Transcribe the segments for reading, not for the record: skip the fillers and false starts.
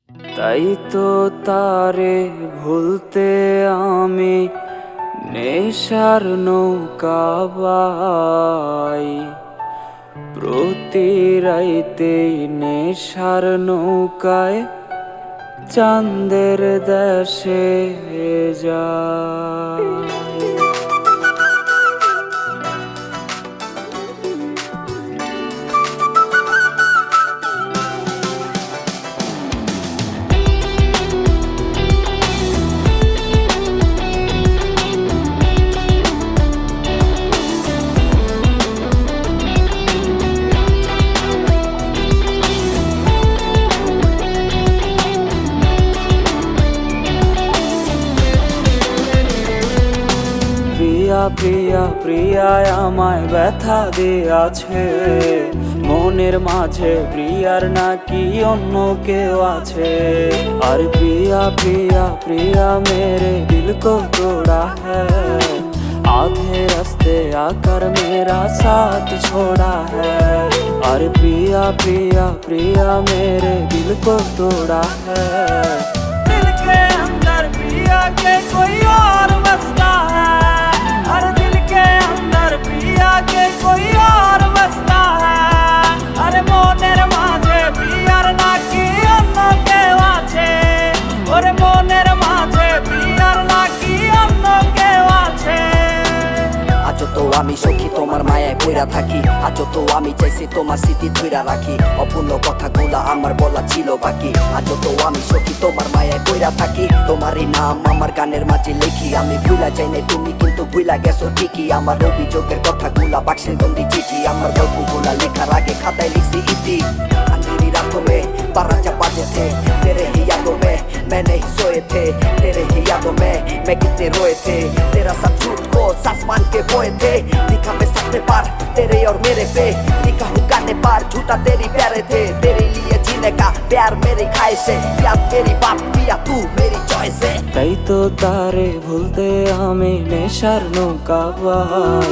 তাই তো তারে ভুলতে আমি নেশার নৌকা বাই, প্রতি রাইতে নেশার নৌকায় চাঁদের দেশে যায়। প্রিয়া প্রিয়া প্রিয়ায় আমায় ব্যথা দিয়াছে, মনের মাঝে প্রিয়ার নাকি অন্য কেউ আছে। আর প্রিয়া প্রিয়া প্রিয়া মেরে দিল को तोड़ा है, आधे रास्ते आकर मेरा साथ छोड़ा है। और प्रिया प्रिया प्रिया मेरे दिल को तोड़ा है। दिल के अंदर प्रिया के कोई और बसता है, हर दिल के अंदर प्रिया के कोई और बसता है। अरे मोनेर माझे प्रियार नाकी অন্য কেউ আছে, ওরে মনের মাঝে প্রিয়ার নাকি অন্য কেউ আছে। আজ তো আমি সখী তোমার মায়ায় পইরা থাকি, আজ তো আমি চাইছি তোমার স্মৃতি ধইরা রাখি, অপূর্ণ কথাগুলা আমার বলা ছিল বাকি। আজ তো আমি সখী তোমার মায়ায় পইরা থাকি, তোমারই নাম আমার গানের মাঝে লিখি। আমি ভুলা যাই নাই তুমি কিন্তু ভুলা গেছো ঠিকই, আমার অভিযোগের কথাগুলা বাক্সের বন্দি চিঠি। আমার গল্পগুলা লেখার আগে খাতায় লিখছি ইতি। अंधेरी रातों में 12 बजे थे, तेरे ही यादों में मैं नहीं सोए थे, तेरे ही यादों में मैं कितने रोए थे। तेरा सब झूठ को सांस मान के बोए थे, लिखा मैं सपने पार तेरे और मेरे पे, लिखा हूँ गाने पार झूठा तेरी प्यारे थे। तेरे लिए जीने का प्यार मेरी ख्वाहिश है, याद मेरी बात पिया तू मेरी चॉइस है। তাই তো তারে ভুলতে আমি নেশার নৌকা বাই,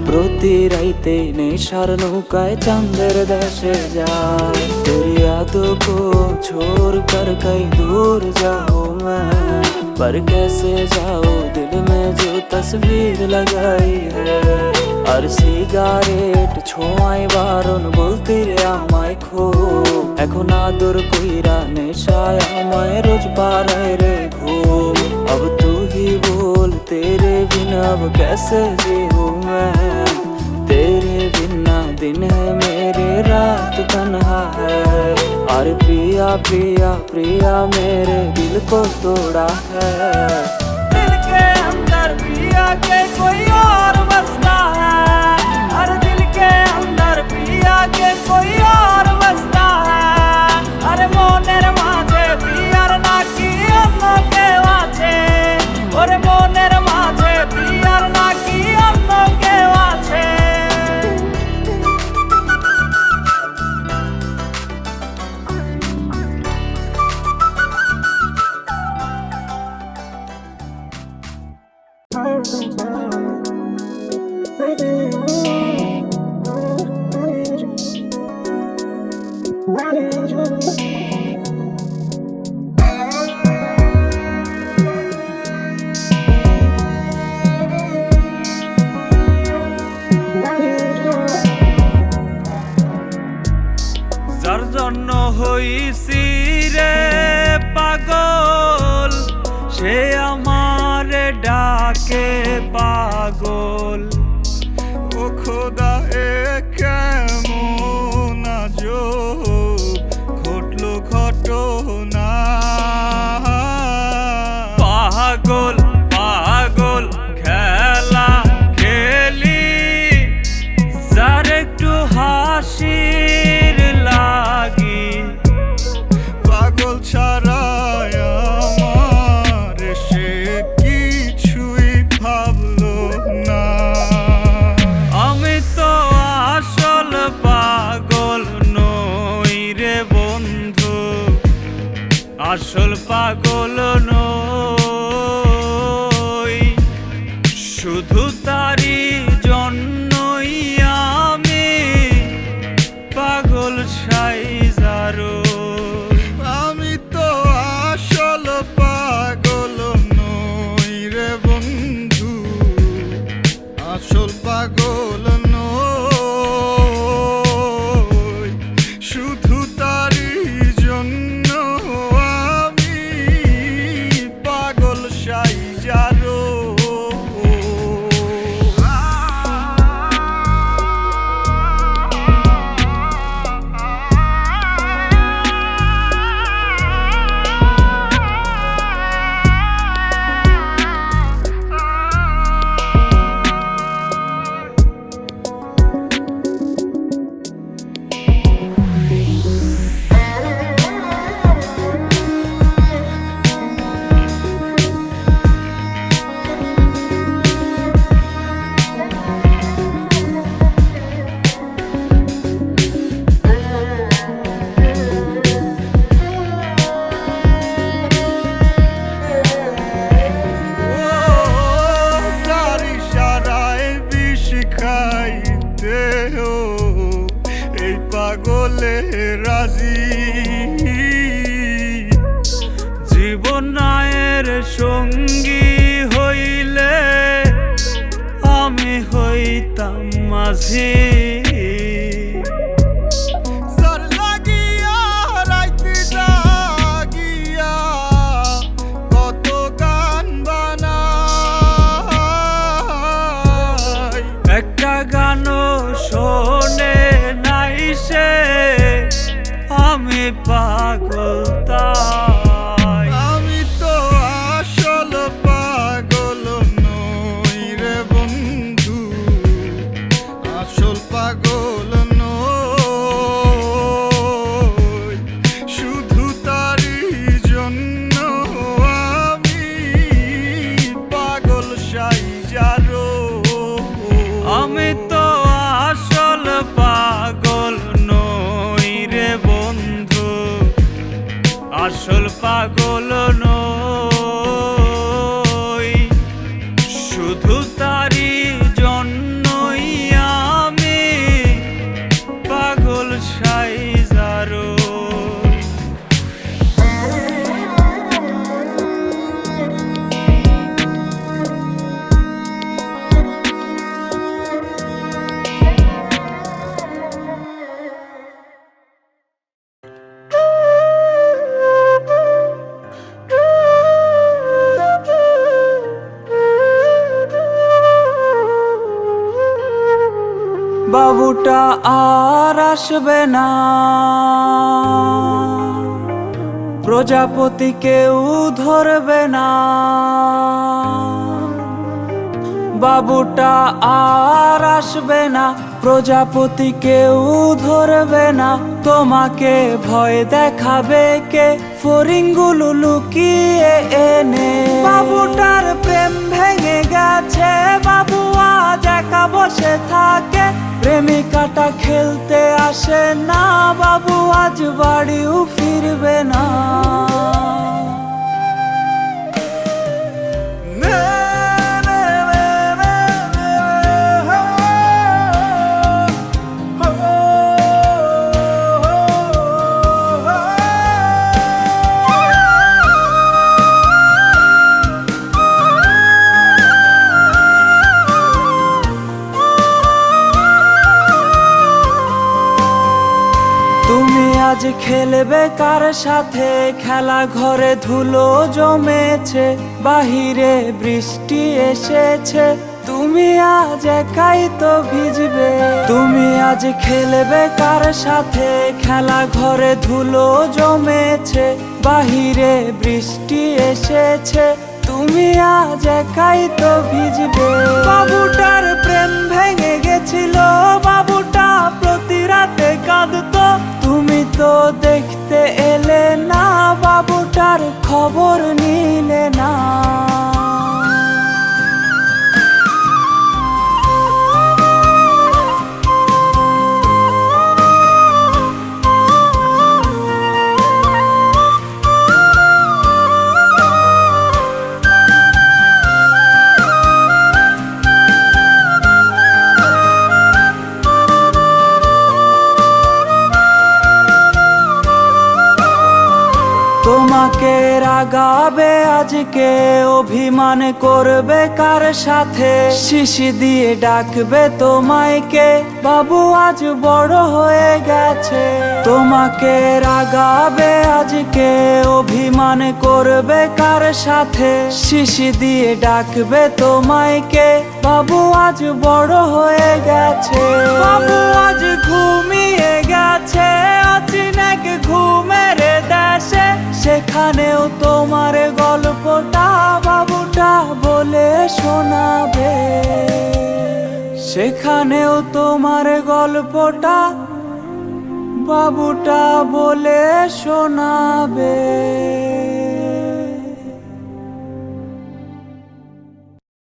প্রতি রাইতে নেশার নৌকায় চাঁদের দেশে যায়। तेरी यादों को छोड़ कर कहीं दूर जाऊं मैं, पर कैसे जाऊं दिल में जो तस्वीर लगाई है। আর সিগারেট ছোঁয়ায় বারণ বলতে রে আমায় খো, এখন আদর কইরা নেশায় আমায় রোজ পারায় রে ঘুম। अब तू ही बोल तेरे बिना अब कैसे जीऊं मैं, तेरे बिना दिन है मेरे रात तन्हा है। और प्रिया प्रिया प्रिया मेरे दिल को तोड़ा है। दिल के अंदर प्रिया के कोई और बसता है, हर दिल के अंदर प्रिया के कोई और बसता है। अरे मोनेर माझे प्रियार नाकी অন্য কেউ আছে, ওরে মনের মাঝে প্রিয়ার নাকি অন্য কেউ আছে। যার জন্য হইছি রে পাগল, সে আমারে ডাকে পাগল। ও খোদা এ কেমন আজব ঘটলো ঘটনা, পাগল পাগল খেলা খেলি, যার একটু হাসির লাগি। পাগল ছাড়ায় আমার সে কিছুই ভাবলো না। আমি তো আসল পাগল নই রে বন্ধু, আসল পাগল নই, শুধু তারি জন্যই আমি পাগল সাইজারো। আমি তো বুঝি যার লাগিয়া রাইতে জাগিয়া কত গান বানাই, একটা গানও শোনে নাই সে, আমি পাগল তাই। আমি তো আসল পাগল নই রে বন্ধু, আসল পাগল নই, শুধু তারই জন্য আমি পাগল সাইজারো। আমি তো আসল পাগল নই রে বন্ধু, আসল পাগল নই, শুধু তারই জন্যই আমি পাগল সাইজারো। বাবুটা আর আসবে না, প্রজাপতি কেউ ধরবে না। বাবুটা আর আসবে না, প্রজাপতি কেউ ধরবে না। তোমাকে ভয় দেখাবে কে, ফড়িংগুলো লুকিয়ে এনে। বাবুটার প্রেম ভেঙে গেছে, বাবু আজ একা বসে থাকে। প্রেমিকাটা খেলতে আসে না, বাবু আজ বাড়িও ফিরবে না। তুমি আজ খেলবে কার সাথে, খেলা ঘরে ধুলো জমেছে, বাহিরে বৃষ্টি এসেছে, তুমি আজ একাই তো ভিজবে। তুমি আজ খেলবে কার সাথে, খেলা ঘরে ধুলো জমেছে, বাহিরে বৃষ্টি এসেছে, তুমি আজ একাই তো ভিজবে। বাবুটার প্রেম ভেঙে গেছিল, বাবুটা প্রতি রাতে কাঁদতো, তুমি তো দেখতে এলে না, বাবুটার খবর নিলে না। তোমাকে রাগাবে আজকে, অভিমান করবে কার সাথে, শিশি দিয়ে ডাকবে তোমায় কে, বাবু আজ বড় হয়ে গেছে। তোমাকে রাগাবে আজকে, অভিমান করবে কার সাথে, শিশি দিয়ে ডাকবে তোমায় কে, বাবু আজ বড় হয়ে গেছে। বাবু আজ ঘুমিয়ে গেছে, অচিনাক ঘুমের দেশে, সেখানেও তোমার গল্পটা বাবুটা বলে শোনাবে। সেখানেও তোমার গল্পটা বাবুটা বলে শোনাবে।